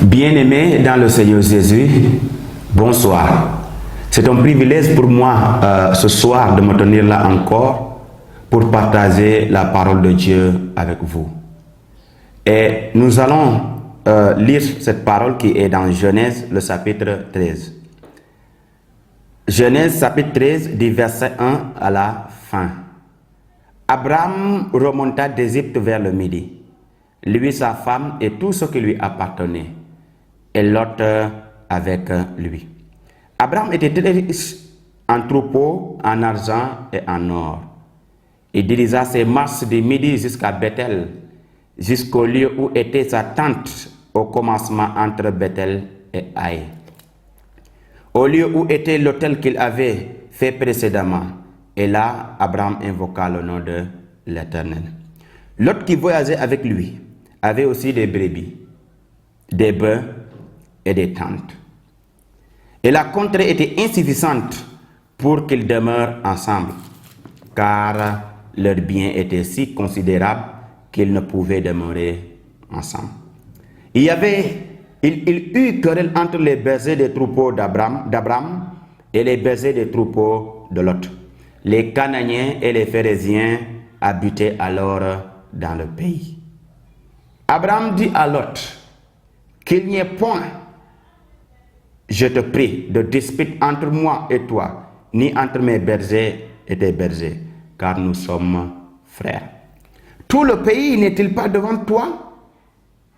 Bien-aimés dans le Seigneur Jésus, bonsoir. C'est un privilège pour moi ce soir de me tenir là encore pour partager la parole de Dieu avec vous. Et nous allons lire cette parole qui est dans Genèse, le chapitre 13. Genèse, chapitre 13, du verset 1 à la fin. Abraham remonta d'Égypte vers le midi, lui, sa femme et tout ce qui lui appartenait, et Lot avec lui. Abraham était très riche en troupeaux, en argent et en or. Il dirigea ses marches du midi jusqu'à Bethel, jusqu'au lieu où était sa tente au commencement entre Bethel et Haï, au lieu où était l'autel qu'il avait fait précédemment. Et là, Abraham invoqua le nom de l'Éternel. Lot qui voyageait avec lui avait aussi des brebis, des bœufs et des tentes. Et la contrée était insuffisante pour qu'ils demeurent ensemble, car leurs biens étaient si considérables qu'ils ne pouvaient demeurer ensemble. Il eut querelle entre les bergers des troupeaux d'Abraham et les bergers des troupeaux de Lot. Les Cananéens et les Phérésiens habitaient alors dans le pays. Abraham dit à Lot, qu'il n'y ait point, je te prie, de dispute entre moi et toi, ni entre mes bergers et tes bergers, car nous sommes frères. Tout le pays n'est-il pas devant toi?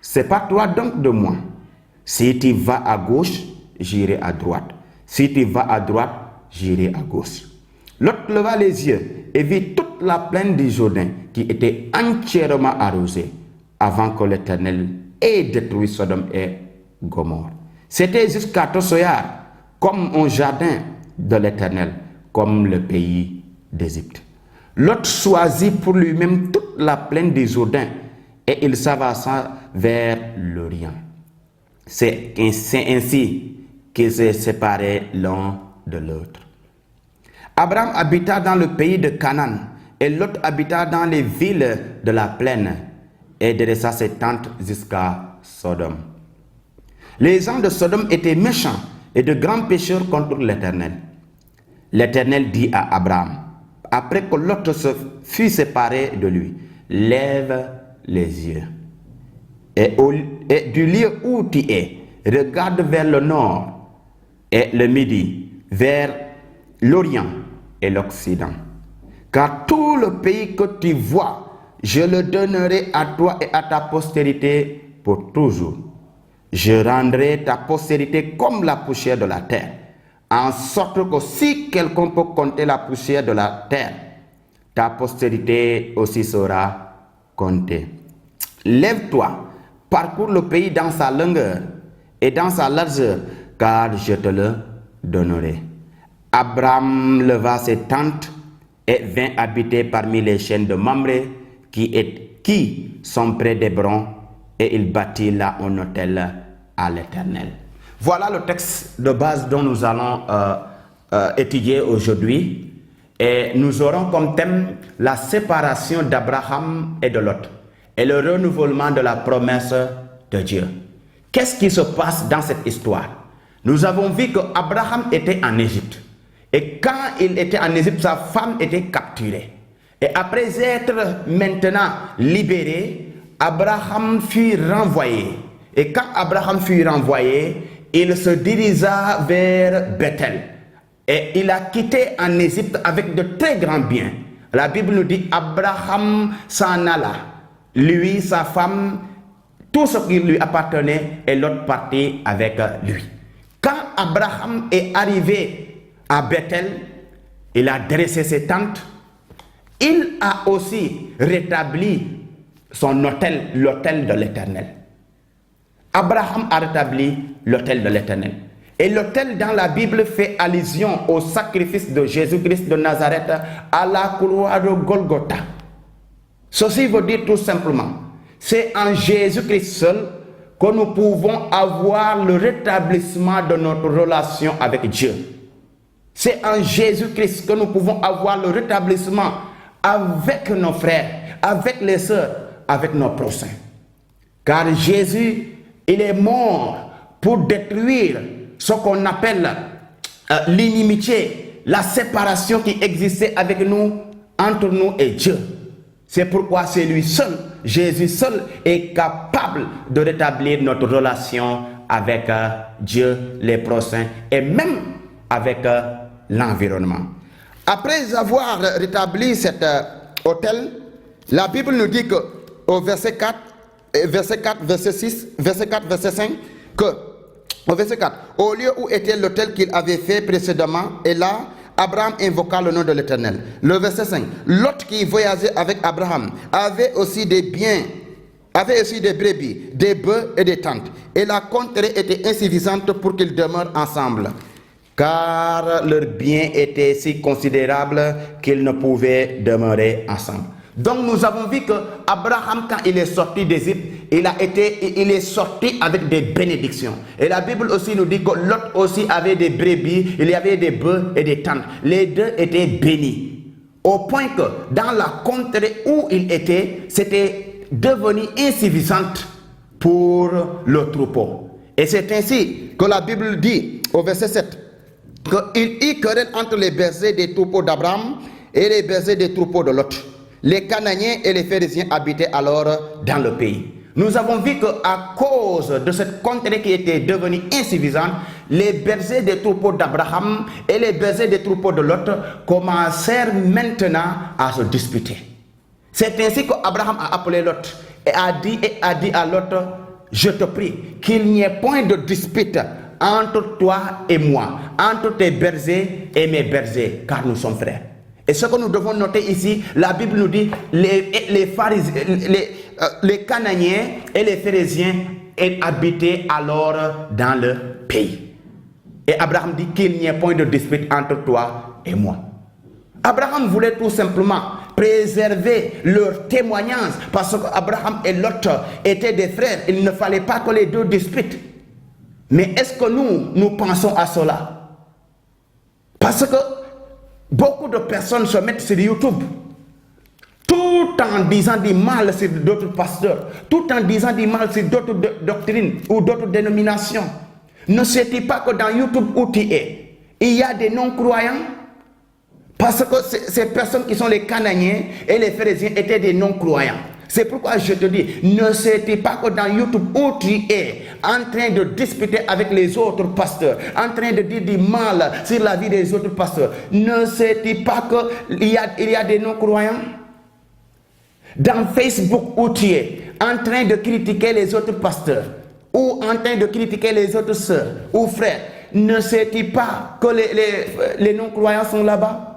Sépare-toi donc de moi. Si tu vas à gauche, j'irai à droite. Si tu vas à droite, j'irai à gauche. Lot leva les yeux et vit toute la plaine du Jourdain qui était entièrement arrosée avant que l'Éternel ait détruit Sodome et Gomorrhe. C'était jusqu'à Tossoyar, comme un jardin de l'Éternel, comme le pays d'Égypte. Lot choisit pour lui-même toute la plaine du Jourdain et il s'avança vers l'Orient. C'est ainsi qu'ils se séparaient l'un de l'autre. Abraham habita dans le pays de Canaan et Lot habita dans les villes de la plaine et dressa ses tentes jusqu'à Sodome. Les gens de Sodome étaient méchants et de grands pécheurs contre l'Éternel. L'Éternel dit à Abraham, après que Lot se fut séparé de lui, lève les yeux et du lieu où tu es, regarde vers le nord et le midi, vers l'Orient et l'Occident. Car tout le pays que tu vois, je le donnerai à toi et à ta postérité pour toujours. Je rendrai ta postérité comme la poussière de la terre, en sorte que si quelqu'un peut compter la poussière de la terre, ta postérité aussi sera comptée. Lève-toi, parcours le pays dans sa longueur et dans sa largeur, car je te le donnerai. Abraham leva ses tentes et vint habiter parmi les chaînes de Mamré qui sont près d'Hébron, et il bâtit là un autel à l'Éternel. Voilà le texte de base dont nous allons étudier aujourd'hui. Et nous aurons comme thème la séparation d'Abraham et de Lot et le renouvellement de la promesse de Dieu. Qu'est-ce qui se passe dans cette histoire? Nous avons vu qu'Abraham était en Égypte. Et quand il était en Égypte, sa femme était capturée. Et après être maintenant libéré, Abraham fut renvoyé. Et quand Abraham fut renvoyé, il se dirigea vers Bethel. Et il a quitté en Égypte avec de très grands biens. La Bible nous dit Abraham s'en alla. Lui, sa femme, tout ce qui lui appartenait, et l'autre parti avec lui. Quand Abraham est arrivé à Bethel, il a dressé ses tentes. Il a aussi rétabli son autel, l'autel de l'Éternel. Abraham a rétabli l'autel de l'Éternel. Et l'autel dans la Bible fait allusion au sacrifice de Jésus-Christ de Nazareth à la croix de Golgotha. Ceci veut dire tout simplement, c'est en Jésus-Christ seul que nous pouvons avoir le rétablissement de notre relation avec Dieu. C'est en Jésus-Christ que nous pouvons avoir le rétablissement avec nos frères, avec les sœurs, avec nos prochains. Car Jésus Il est mort pour détruire ce qu'on appelle l'inimitié, la séparation qui existait avec nous, entre nous et Dieu. C'est pourquoi c'est lui seul, Jésus seul, est capable de rétablir notre relation avec Dieu, les prochains et même avec l'environnement. Après avoir rétabli cet autel, la Bible nous dit que au verset 4, verset 6, verset 4, verset 5, que au verset 4, au lieu où était l'autel qu'il avait fait précédemment, et là, Abraham invoqua le nom de l'Éternel. Le verset 5, Lot qui voyageait avec Abraham avait aussi des biens, avait aussi des brebis, des bœufs et des tentes. Et la contrée était insuffisante pour qu'ils demeurent ensemble, car leurs biens étaient si considérables qu'ils ne pouvaient demeurer ensemble. Donc nous avons vu que Abraham, quand il est sorti d'Égypte, il est sorti avec des bénédictions. Et la Bible aussi nous dit que Lot aussi avait des brebis, il y avait des bœufs et des tentes. Les deux étaient bénis. Au point que dans la contrée où il était, c'était devenu insuffisante pour le troupeau. Et c'est ainsi que la Bible dit au verset 7 qu'il y querelle entre les bergers des troupeaux d'Abraham et les bergers des troupeaux de Lot. Les Cananéens et les Phéréziens habitaient alors dans le pays. Nous avons vu qu'à cause de cette contrée qui était devenue insuffisante, les bergers des troupeaux d'Abraham et les bergers des troupeaux de Lot commencèrent maintenant à se disputer. C'est ainsi qu'Abraham a appelé Lot et a dit à Lot, je te prie qu'il n'y ait point de dispute entre toi et moi, entre tes bergers et mes bergers, car nous sommes frères. Et ce que nous devons noter ici, la Bible nous dit les Cananéens et les Phéréziens habitaient alors dans le pays. Et Abraham dit qu'il n'y ait point de dispute entre toi et moi. Abraham voulait tout simplement préserver leur témoignage parce qu'Abraham et Lot étaient des frères. Il ne fallait pas que les deux disputent. Mais est-ce que nous pensons à cela? Parce que beaucoup de personnes se mettent sur YouTube tout en disant du mal sur d'autres pasteurs, tout en disant du mal sur d'autres doctrines ou d'autres dénominations. Ne sais-tu pas que dans YouTube où tu es, il y a des non-croyants? Parce que ces personnes qui sont les Cananéens et les Phéréziens étaient des non-croyants. C'est pourquoi je te dis, ne sais-tu pas que dans YouTube où tu es en train de discuter avec les autres pasteurs, en train de dire du mal sur la vie des autres pasteurs, ne sais-tu pas qu'il y a des non-croyants? Dans Facebook où tu es en train de critiquer les autres pasteurs ou en train de critiquer les autres sœurs ou frères, ne sais-tu pas que les non-croyants sont là-bas?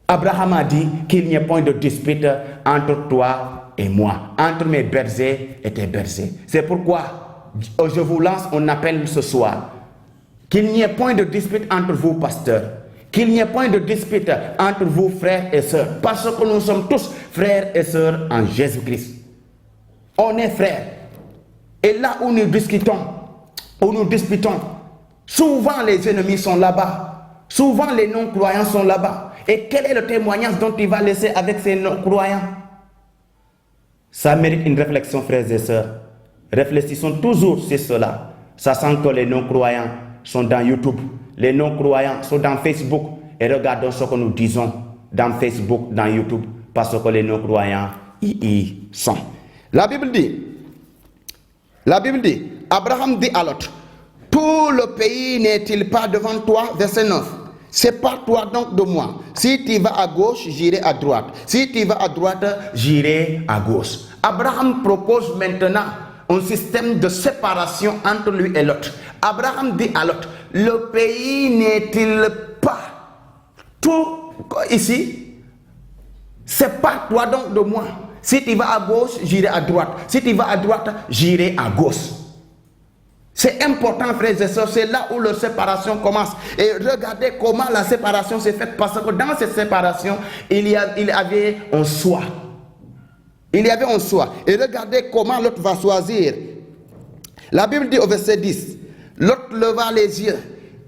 Abraham a dit qu'il n'y ait point de dispute entre toi et moi, entre mes bergers et tes bergers. C'est pourquoi je vous lance un appel ce soir. Qu'il n'y ait point de dispute entre vous, pasteurs. Qu'il n'y ait point de dispute entre vous, frères et sœurs. Parce que nous sommes tous frères et sœurs en Jésus-Christ. On est frères. Et là où nous discutons, où nous disputons, souvent les ennemis sont là-bas. Souvent les non-croyants sont là-bas. Et quel est le témoignage dont tu vas laisser avec ces non-croyants? Ça mérite une réflexion, frères et sœurs. Réfléchissons toujours sur cela. Sachant que les non-croyants sont dans YouTube, les non-croyants sont dans Facebook. Et regardons ce que nous disons dans Facebook, dans YouTube, parce que les non-croyants y sont. La Bible dit, Abraham dit à Lot, tout le pays n'est-il pas devant toi? Verset 9. Sépare-toi donc de moi. Si tu vas à gauche, j'irai à droite. Si tu vas à droite, j'irai à gauche. Abraham propose maintenant un système de séparation entre lui et Lot. Abraham dit à Lot, le pays n'est-il pas tout ici? Sépare-toi donc de moi. Si tu vas à gauche, j'irai à droite. Si tu vas à droite, j'irai à gauche. C'est important, frères et sœurs, c'est là où la séparation commence. Et regardez comment la séparation s'est faite, parce que dans cette séparation, il y avait un choix. Il y avait un choix. Et regardez comment l'autre va choisir. La Bible dit au verset 10, l'autre leva les yeux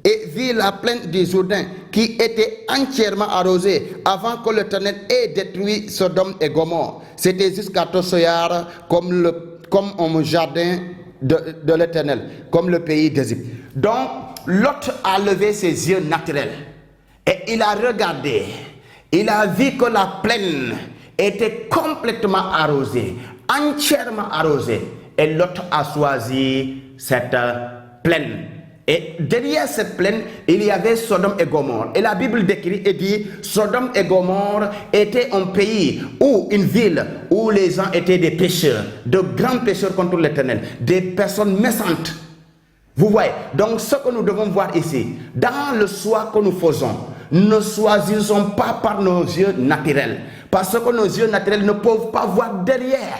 et vit la plaine du Jourdain qui était entièrement arrosée avant que l'Éternel ait détruit Sodome et Gomorrhe. C'était jusqu'à Tossoyar comme un jardin de l'Éternel, comme le pays d'Égypte. Donc, Lot a levé ses yeux naturels et il a regardé. Il a vu que la plaine était complètement arrosée, entièrement arrosée. Et Lot a choisi cette plaine. Et derrière cette plaine, il y avait Sodome et Gomorrhe. Et la Bible décrit et dit, Sodome et Gomorrhe étaient un pays ou une ville où les gens étaient des pécheurs, de grands pécheurs contre l'Éternel, des personnes méchantes. Vous voyez, donc ce que nous devons voir ici, dans le choix que nous faisons, ne choisissons pas par nos yeux naturels, parce que nos yeux naturels ne peuvent pas voir derrière.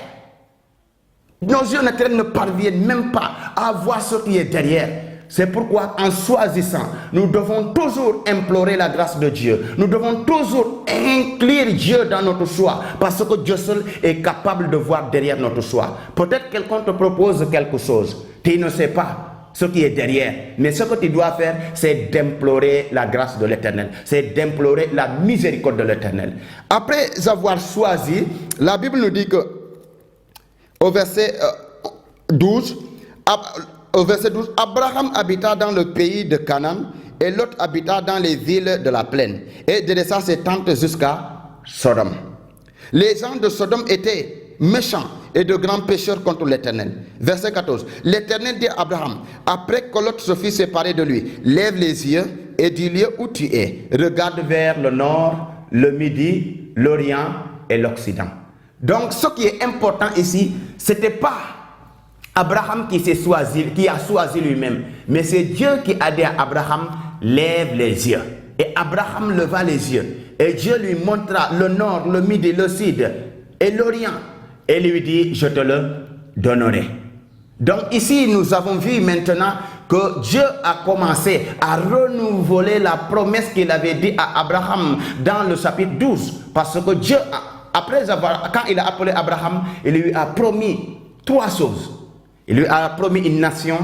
Nos yeux naturels ne parviennent même pas à voir ce qui est derrière. C'est pourquoi en choisissant, nous devons toujours implorer la grâce de Dieu. Nous devons toujours inclure Dieu dans notre choix, parce que Dieu seul est capable de voir derrière notre choix. Peut-être quelqu'un te propose quelque chose, tu ne sais pas ce qui est derrière, mais ce que tu dois faire, c'est d'implorer la grâce de l'Éternel, c'est d'implorer la miséricorde de l'Éternel. Après avoir choisi, la Bible nous dit que au verset 12, Abraham habita dans le pays de Canaan et Lot habita dans les villes de la plaine et dressa ses tentes jusqu'à Sodome. Les gens de Sodome étaient méchants et de grands pécheurs contre l'Éternel. Verset 14. L'Éternel dit à Abraham, après que Lot se fut séparé de lui, lève les yeux et du lieu où tu es, regarde vers le nord, le midi, l'orient et l'occident. Donc ce qui est important ici, ce n'était pas Abraham qui a choisi lui-même, mais c'est Dieu qui a dit à Abraham, lève les yeux. Et Abraham leva les yeux. Et Dieu lui montra le nord, le midi, le sud et l'orient. Et lui dit, je te le donnerai. Donc ici, nous avons vu maintenant que Dieu a commencé à renouveler la promesse qu'il avait dit à Abraham dans le chapitre 12. Parce que Dieu, quand il a appelé Abraham, il lui a promis trois choses. Il lui a promis une nation,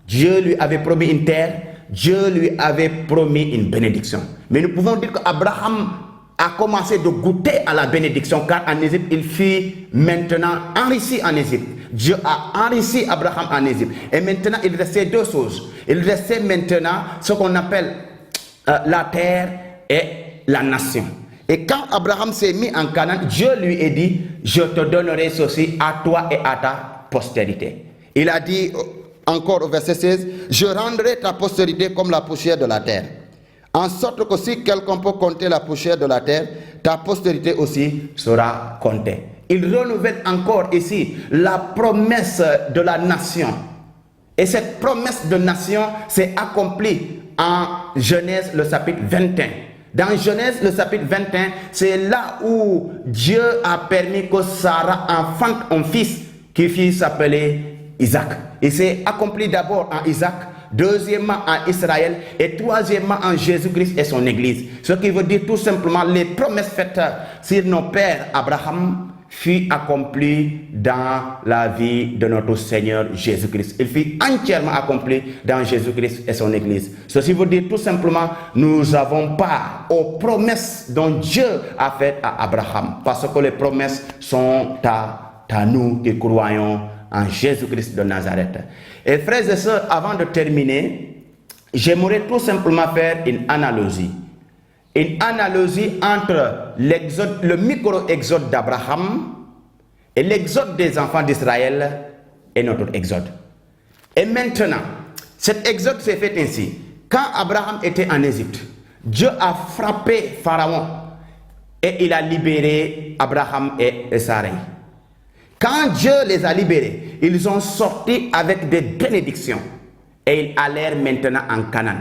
Dieu lui avait promis une terre, Dieu lui avait promis une bénédiction. Mais nous pouvons dire qu'Abraham a commencé de goûter à la bénédiction, car en Égypte, il fut maintenant enrichi en Égypte. Dieu a enrichi Abraham en Égypte. Et maintenant, il restait deux choses. Il restait maintenant ce qu'on appelle la terre et la nation. Et quand Abraham s'est mis en Canaan, Dieu lui a dit, je te donnerai ceci à toi et à ta postérité. Il a dit encore au verset 16, je rendrai ta postérité comme la poussière de la terre. En sorte que si quelqu'un peut compter la poussière de la terre, ta postérité aussi sera comptée. Il renouvelle encore ici la promesse de la nation. Et cette promesse de nation s'est accomplie en Genèse le chapitre 21. Dans Genèse le chapitre 21, c'est là où Dieu a permis que Sarah enfante un fils qui fut s'appeler Isaac. Il s'est accompli d'abord en Isaac, deuxièmement en Israël et troisièmement en Jésus-Christ et son Église. Ce qui veut dire tout simplement les promesses faites sur nos pères Abraham fut accompli dans la vie de notre Seigneur Jésus-Christ. Il fut entièrement accompli dans Jésus-Christ et son Église. Ceci veut dire tout simplement, nous n'avons pas aux promesses dont Dieu a faites à Abraham, parce que les promesses sont à nous qui croyons en Jésus-Christ de Nazareth. Et frères et sœurs, avant de terminer, j'aimerais tout simplement faire une analogie. Une analogie entre l'exode, le micro-exode d'Abraham et l'exode des enfants d'Israël et notre exode. Et maintenant, cet exode s'est fait ainsi. Quand Abraham était en Égypte, Dieu a frappé Pharaon et il a libéré Abraham et Sarai. Quand Dieu les a libérés, ils ont sorti avec des bénédictions et ils allèrent maintenant en Canaan.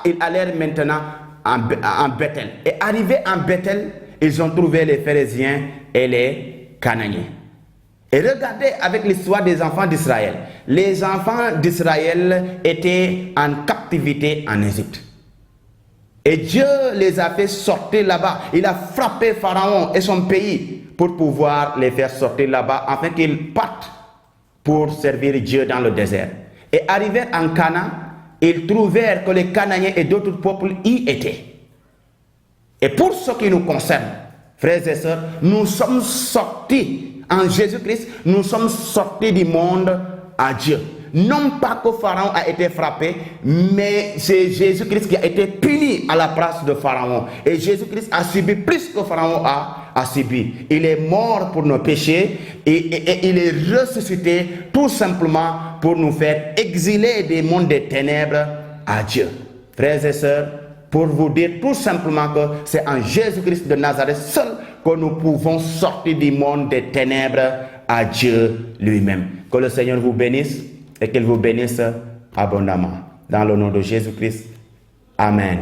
Ils allèrent maintenant en Bethel. Et arrivés en Bethel, ils ont trouvé les Phéréziens et les Cananéens. Et regardez avec l'histoire des enfants d'Israël. Les enfants d'Israël étaient en captivité en Égypte. Et Dieu les a fait sortir là-bas. Il a frappé Pharaon et son pays pour pouvoir les faire sortir là-bas afin qu'ils partent pour servir Dieu dans le désert. Et arrivés en Canaan, ils trouvèrent que les Cananéens et d'autres peuples y étaient. Et pour ce qui nous concerne, frères et sœurs, nous sommes sortis en Jésus-Christ, nous sommes sortis du monde à Dieu. Non pas que Pharaon a été frappé, mais c'est Jésus-Christ qui a été puni à la place de Pharaon. Et Jésus-Christ a subi plus que Pharaon a subi. Il est mort pour nos péchés et il est ressuscité tout simplement pour nous faire exiler des mondes des ténèbres à Dieu. Frères et sœurs, pour vous dire tout simplement que c'est en Jésus-Christ de Nazareth seul que nous pouvons sortir du monde des ténèbres à Dieu lui-même. Que le Seigneur vous bénisse et qu'il vous bénisse abondamment. Dans le nom de Jésus-Christ. Amen.